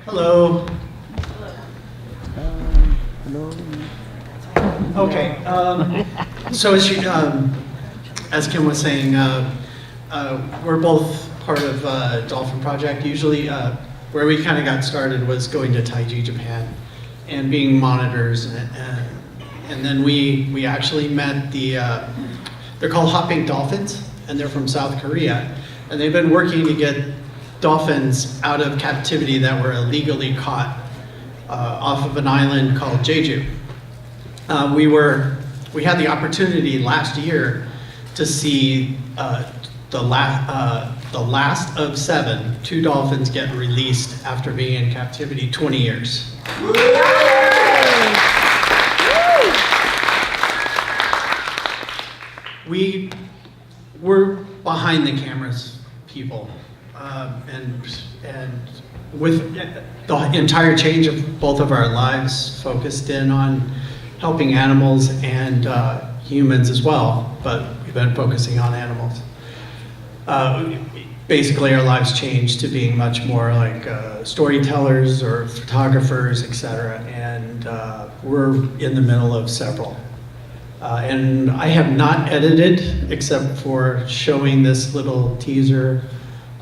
Hello. Okay. So as Kim was saying, we're both part of Dolphin Project. Usually, where we kind of got started was going to Taiji, Japan, and being monitors, and then we actually met they're called hot pink dolphins, and they're from South Korea, and they've been working to get dolphins out of captivity that were illegally caught off of an island called Jeju. We had the opportunity last year to see the last of 7, 2 dolphins get released after being in captivity 20 years. We were behind the cameras people, and with the entire change of both of our lives focused in on helping animals and humans as well, but we've been focusing on animals. Basically our lives changed to being much more like storytellers or photographers, etc. And we're in the middle of several. And I have not edited except for showing this little teaser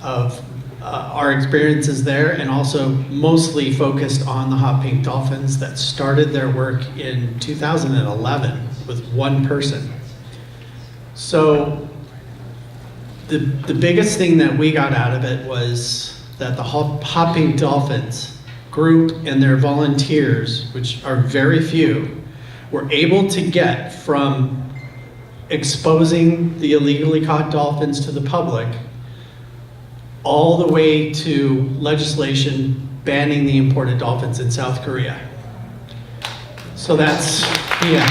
of our experiences there, and also mostly focused on the hot pink dolphins that started their work in 2011 with 1 person. So the biggest thing that we got out of it was that the hot pink dolphins group and their volunteers, which are very few, were able to get from exposing the illegally caught dolphins to the public all the way to legislation banning the imported dolphins in South Korea. So that's, yeah.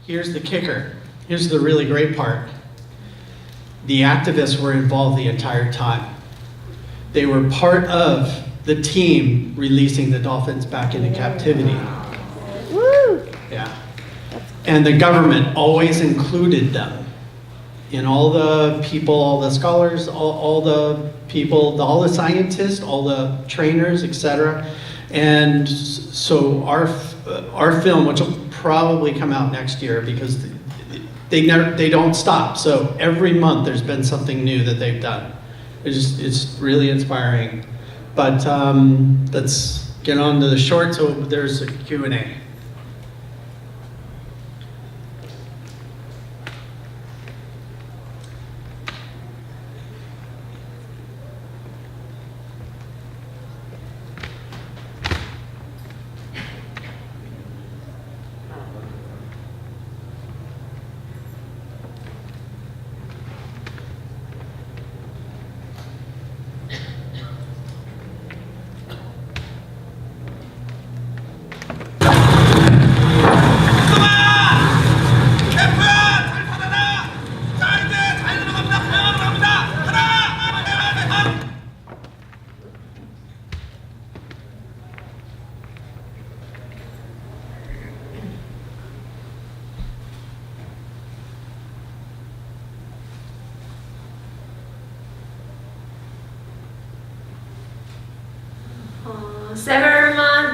Here's the kicker. Here's the really great part. The activists were involved the entire time. They were part of the team releasing the dolphins back into captivity. Woo! Yeah. And the government always included them in all the people, all the scholars, all the people, all the scientists, all the trainers, etc. And so our film, which will probably come out next year because they don't stop. So every month there's been something new that they've done. It's really inspiring. But let's get on to the short, so there's a Q&A.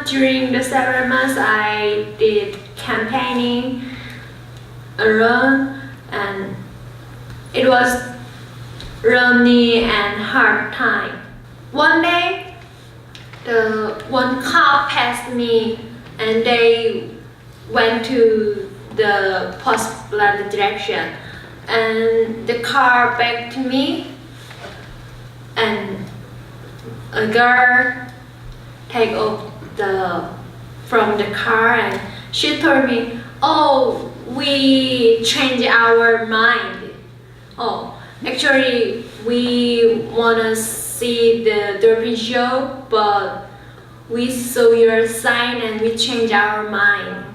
During the several months, I did campaigning alone, and it was lonely and hard time. One day, one car passed me, and they went to the post-blood direction, and the car backed to me, and a girl take off from the car, and she told me, "Oh, we changed our mind. Oh, actually, we wanna see the Dolphin show, but we saw your sign and we changed our mind."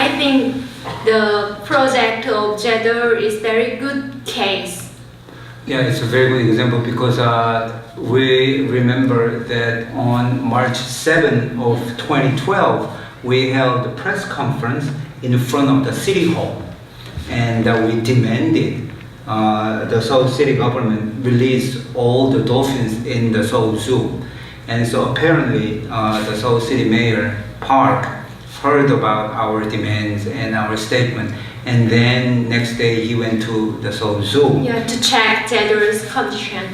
I think the project of gender is very good case. Yeah, it's a very good example because we remember that on March 7 of 2012, we held a press conference in front of the city hall, and we demanded the Seoul city government release all the dolphins in the Seoul Zoo. And so apparently the Seoul City Mayor Park heard about our demands and our statement, and then next day he went to the Seoul Zoo. Yeah, to check Jedo's condition.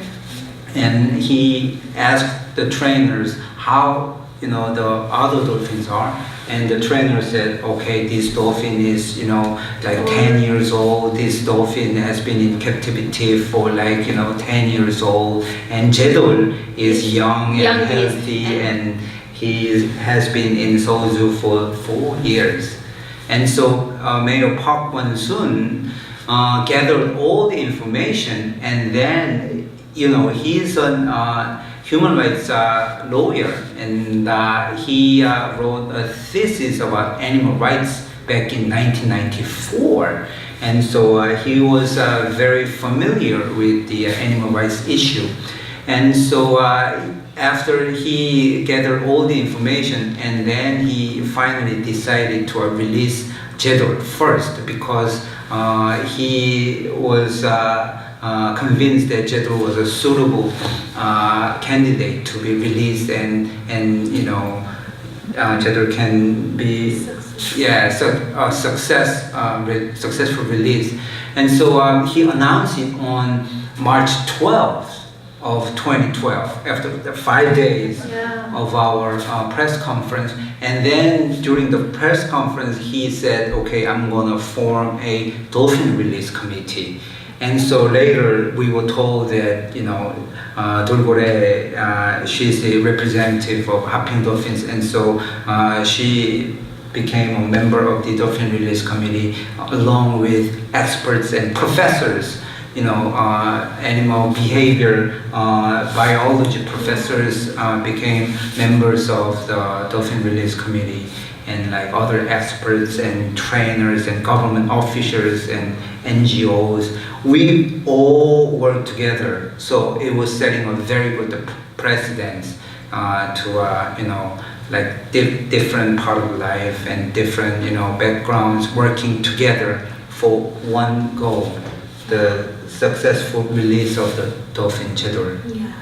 And he asked the trainers how the other dolphins are, and the trainer said, okay, this dolphin is like 10 years old, this dolphin has been in captivity for 10 years old, and Jedol is young and healthy, and he has been in Seoul Zoo for 4 years. And so Mayor Park Won-soon gathered all the information, and then he's a human rights lawyer, and he wrote a thesis about animal rights back in 1994. And so he was very familiar with the animal rights issue. And so after he gathered all the information, and then he finally decided to release Jedor first, because he was convinced that Jedor was a suitable candidate to be released, and Jedor can be successful release. And so he announced it on March 12th of 2012, after the 5 days of our press conference. And then during the press conference, he said, okay, I'm gonna form a dolphin release committee. And so later we were told that, Dolgore, she's the representative of Hapyeong Dolphins, and so she became a member of the Dolphin Release Committee along with experts and professors, animal behavior, biology professors became members of the Dolphin Release Committee, and other experts and trainers and government officials and NGOs. We all worked together, so it was setting a very good precedent to different part of life and different backgrounds working together for one goal, the successful release of the dolphin Jedor. Yeah.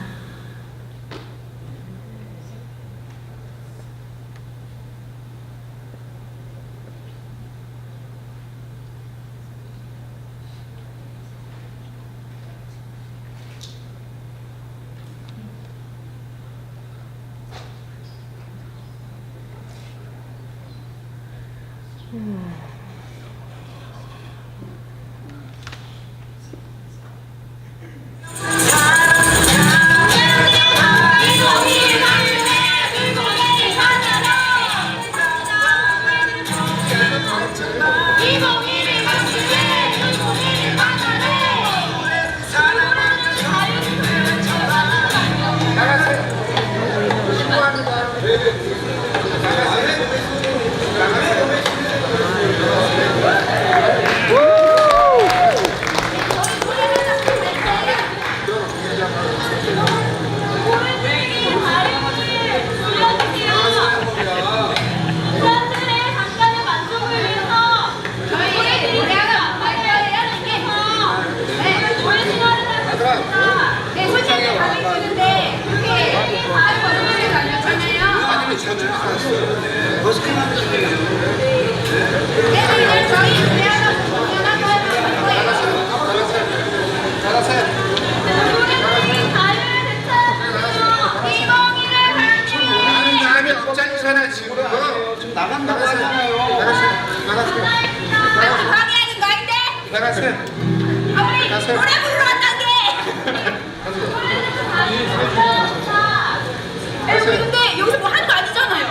근데 여기서 뭐 하는 거 아니잖아요.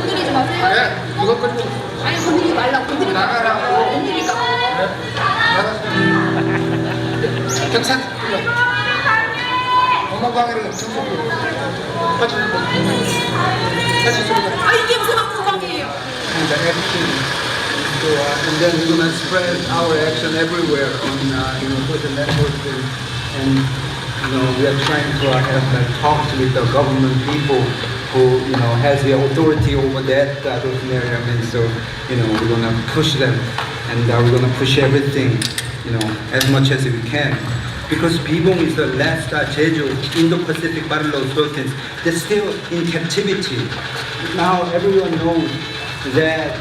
건드리지 마세요. 네, 이거 건드리. 아니 건드리지 말라고. 건드리지 나가라고. 건드리니까. 경찰. 엄마 방에는 청소부. 사진 소리가. behind the action. So, and then we're gonna spread our action everywhere on social networks and we are trying to have talks with the government people who has the authority over that Dolphin area. I mean, so we're gonna push them, and we're gonna push everything as much as we can. Because Bibong is the last Jeju Indo-Pacific bottlenose dolphins that's still in captivity. Now everyone knows that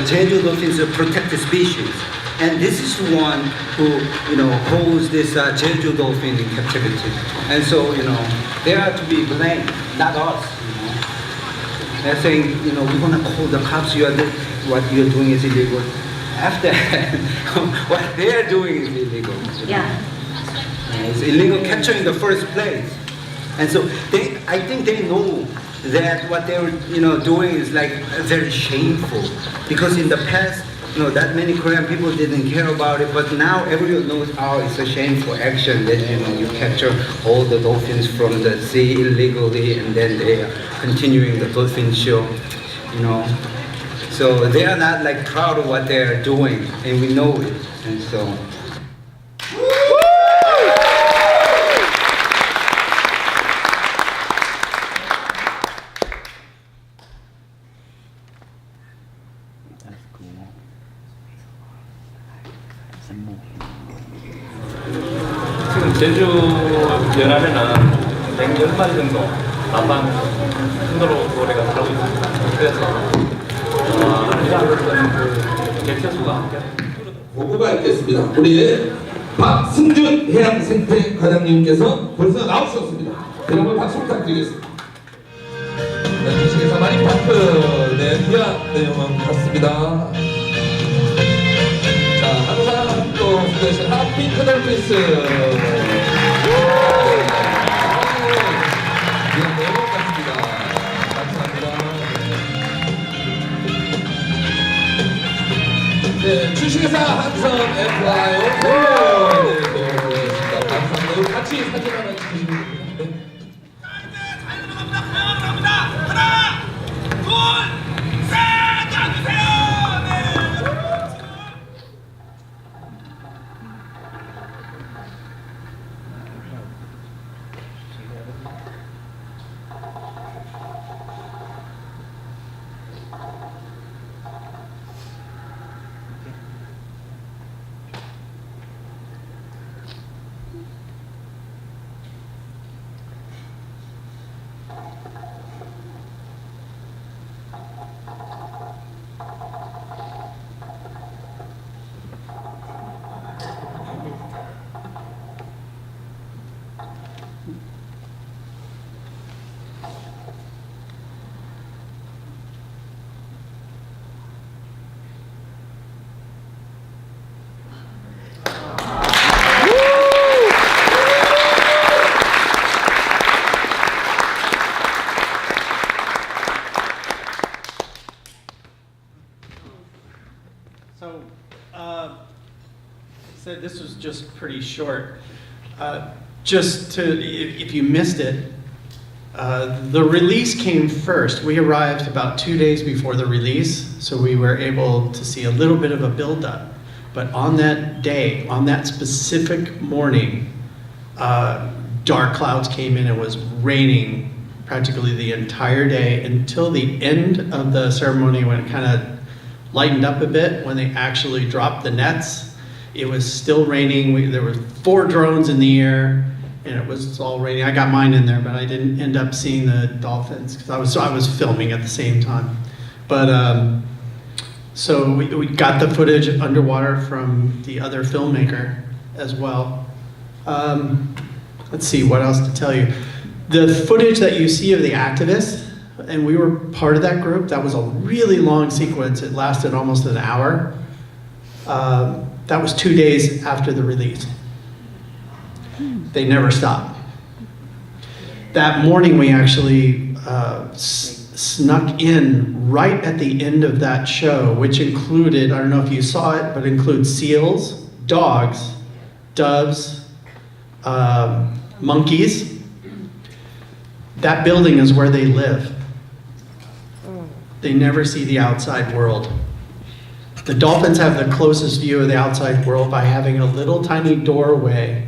Jeju dolphins are protected species, and this is the one who holds this Jeju dolphin in captivity. And so they are to be blamed, not us. They're saying we're gonna call the cops. What you're doing is illegal. After what they're doing is illegal. Yeah. It's illegal capture in the first place, and so I think they know that what they're doing is very shameful, because in the past that many Korean people didn't care about it, but now everyone knows it's a shameful action that you capture all the dolphins from the sea illegally, and then they are continuing the dolphin show, so they are not proud of what they are doing, and we know it, and so. 지금 제주 연안에는 110마리 정도 남방 순도로 고래가 살고 있습니다. 그래서 이러한 것은 개체수가 보고가 있겠습니다. 우리 박승준 해양생태 과장님께서 벌써 나오셨습니다. 여러분 박수 부탁드리겠습니다. 네, 주식회사 마린파크 귀한 내용은 같습니다. 자, 항상 또 수고하신 하핑크 dolphins 귀한 내용 같습니다. 감사합니다. 네, 주식회사 한성 FIO 배우겠습니다. 감사합니다. 우리 같이 사진 하나 찍으시면 됩니다. 네. So this was just pretty short. If you missed it, the release came first. We arrived about 2 days before the release, so we were able to see a little bit of a buildup. But on that day, on that specific morning, dark clouds came in. It was raining practically the entire day until the end of the ceremony, when it kind of lightened up a bit, when they actually dropped the nets. It was still raining. There were 4 drones in the air, and it was all raining. I got mine in there, but I didn't end up seeing the dolphins because I was filming at the same time. But so we got the footage underwater from the other filmmaker as well. Let's see what else to tell you. The footage that you see of the activists, and we were part of that group. That was a really long sequence. It lasted almost an hour. That was 2 days after the release. They never stopped. That morning we actually snuck in right at the end of that show, which included, I don't know if you saw it, but includes seals, dogs, doves, monkeys. That building is where they live. They never see the outside world. The dolphins have the closest view of the outside world by having a little tiny doorway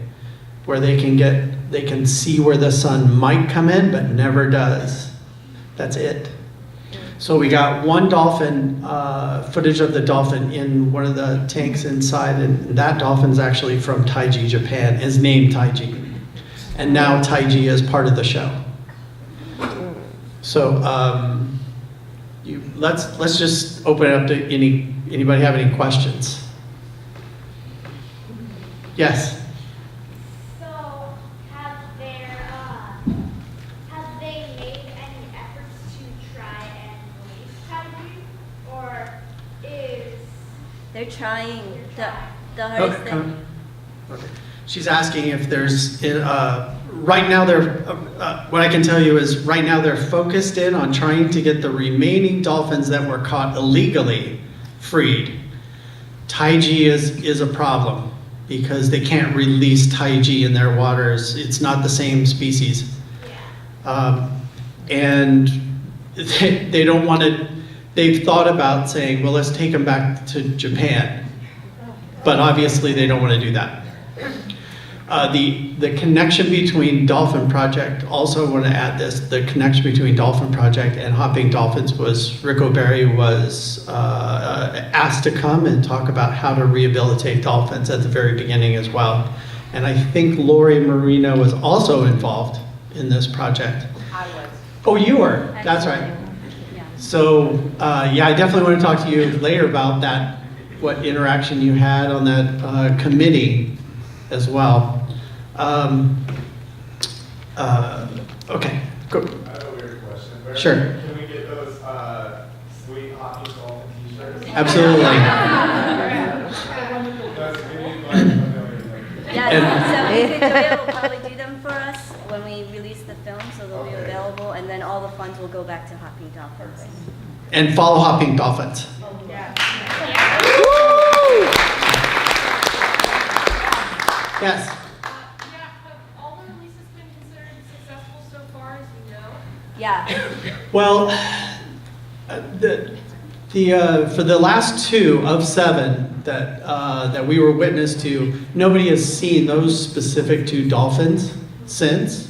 where they can see where the sun might come in, but never does. That's it. So we got one dolphin, footage of the dolphin in one of the tanks inside, and that dolphin's actually from Taiji, Japan. Is named Taiji. And now Taiji is part of the show. So let's just open it up to anybody have any questions? Yes. So, have they made any efforts to try and release Taiji, or is They're trying. The Okay, hardest thing. come on. Okay. She's asking if there's, right now what I can tell you is right now they're focused in on trying to get the remaining dolphins that were caught illegally freed. Taiji is a problem because they can't release Taiji in their waters. It's not the same species. And they don't want to, they've thought about saying, well, let's take them back to Japan. But obviously they don't want to do that. The connection between Dolphin Project, also want to add this, the connection between Dolphin Project and Hopping Dolphins was, Rick O'Berry was asked to come and talk about how to rehabilitate dolphins at the very beginning as well. And I think Lori Marino was also involved in this project. I was. Oh, you were, that's right. So, yeah, I definitely want to talk to you later about that, what interaction you had on that committee as well. Okay, go. I have a weird question. Where Sure. Can we get those sweet hockey dolphin t-shirts? Absolutely. That's maybe like a million. Yeah, so Victoria will probably do them for us when we release the film, so they'll be available, and then all the funds will go back to Hopping Dolphins. And follow Hopping Dolphins. Yes. Yeah, have all the releases been considered successful so far, as you know? Yeah. Well, for the last 2 of 7 that we were witness to, nobody has seen those specific 2 dolphins since,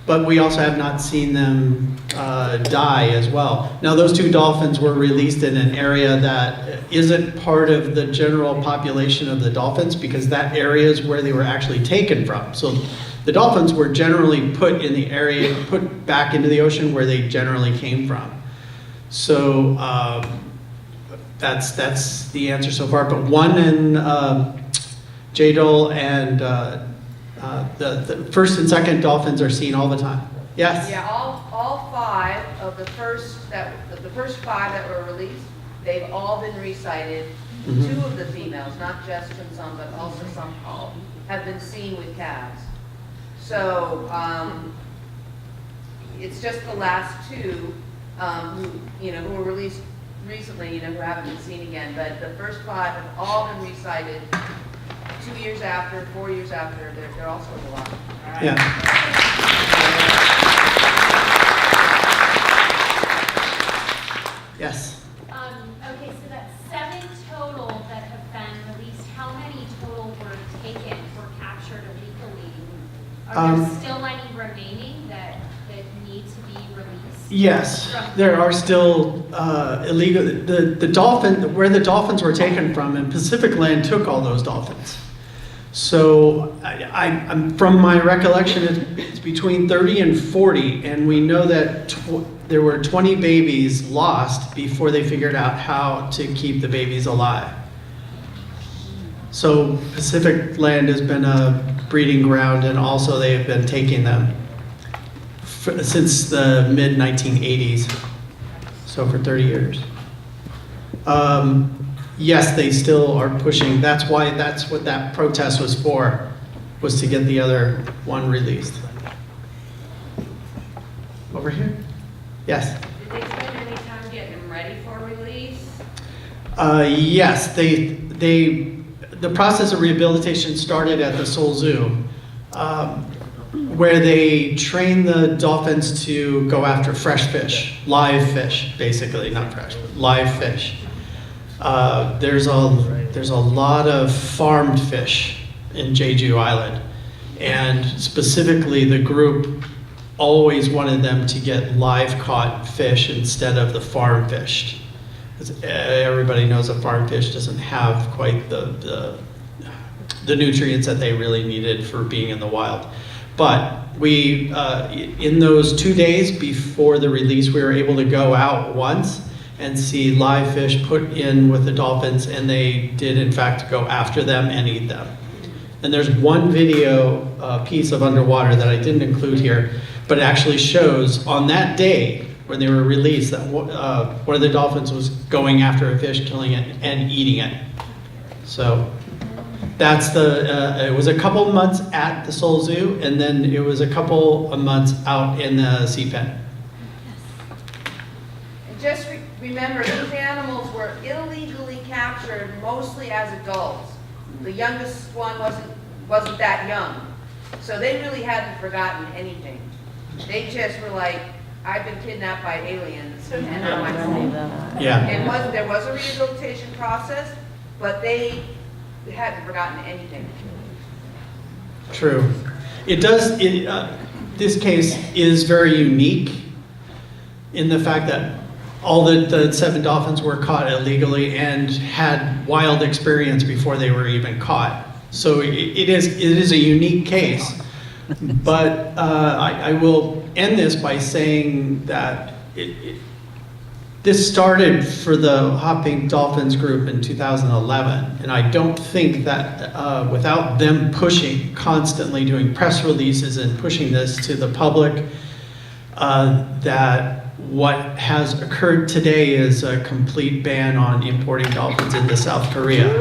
but we also have not seen them die as well. Now, those 2 dolphins were released in an area that isn't part of the general population of the dolphins because that area is where they were actually taken from. So the dolphins were generally put in the area, put back into the ocean where they generally came from. So that's the answer so far. But one in Jadol and the first and second dolphins are seen all the time. Yes? Yeah, all 5 of the first 5 that were released, they've all been recited. Mhm. 2 of the females, not just in some, but also some called, have been seen with calves. So, it's just the last 2, who were released recently, who haven't been seen again. But the first 5 have all been recited 2 years after, 4 years after. They're all still alive. Yeah. Yes. Okay, so that's 7 total that have been released. How many total were taken or captured illegally? Are there still any remaining that need to be released? Yes, there are still illegal. The dolphin, where the dolphins were taken from, and Pacific Land took all those dolphins. So I'm from my recollection, it's between 30 and 40, and we know that there were 20 babies lost before they figured out how to keep the babies alive. So Pacific Land has been a breeding ground, and also they have been taking them since the mid-1980s, so for 30 years. Yes, they still are pushing. That's what that protest was for, was to get the other one released. Over here? Yes. Did they spend any time getting them ready for release? Yes, the process of rehabilitation started at the Seoul Zoo. where they train the dolphins to go after fresh fish, live fish, basically, not fresh, but live fish. There's a lot of farmed fish in Jeju Island, and specifically the group always wanted them to get live caught fish instead of the farm fished. Everybody knows that farm fish doesn't have quite the nutrients that they really needed for being in the wild. But we, in those 2 days before the release, we were able to go out once and see live fish put in with the dolphins, and they did in fact go after them and eat them. And there's one video piece of underwater that I didn't include here, but it actually shows on that day when they were released that one of the dolphins was going after a fish, killing it, and eating it. So that's it was a couple months at the Seoul Zoo, and then it was a couple of months out in the sea pen. And just remember, these animals were illegally captured mostly as adults. The youngest one wasn't that young. So they really hadn't forgotten anything. They just were like, I've been kidnapped by aliens and I'm my home. Yeah. And there was a rehabilitation process, but they hadn't forgotten anything. True. It does, this case is very unique in the fact that all the 7 dolphins were caught illegally and had wild experience before they were even caught. So it is a unique case. But I will end this by saying that this started for the Hot Pink Dolphins group in 2011, and I don't think that without them pushing, constantly doing press releases and pushing this to the public, that what has occurred today is a complete ban on importing dolphins into South Korea.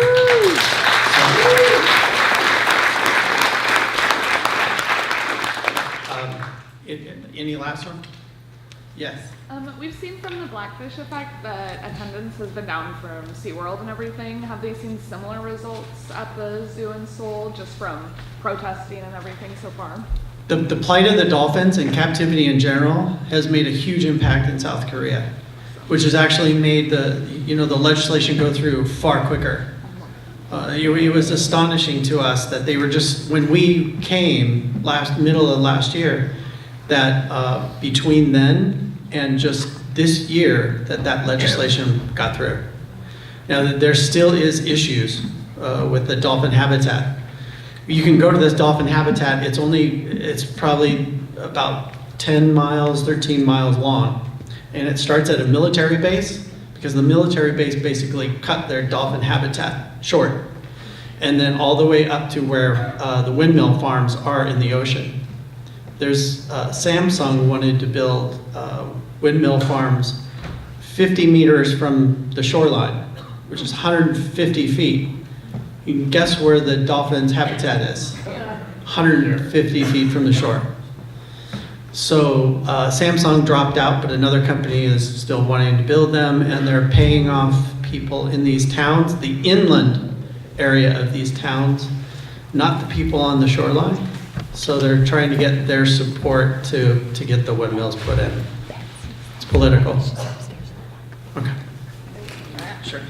Any last one? Yes. We've seen from the Blackfish Effect that attendance has been down from SeaWorld and everything. Have they seen similar results at the zoo in Seoul, just from protesting and everything so far? The plight of the dolphins and captivity in general has made a huge impact in South Korea, which has actually made the legislation go through far quicker. It was astonishing to us that they were just, when we came middle of last year, that between then and just this year that legislation got through. Now there still is issues with the dolphin habitat. You can go to this dolphin habitat, it's probably about 10 miles, 13 miles long. And it starts at a military base, because the military base basically cut their dolphin habitat short. And then all the way up to where the windmill farms are in the ocean. There's Samsung wanted to build windmill farms 50 meters from the shoreline, which is 150 feet. You can guess where the dolphin's habitat is. 150 feet from the shore. So Samsung dropped out, but another company is still wanting to build them, and they're paying off people in these towns, the inland area of these towns, not the people on the shoreline. So they're trying to get their support to get the windmills put in. It's political. Okay. Sure.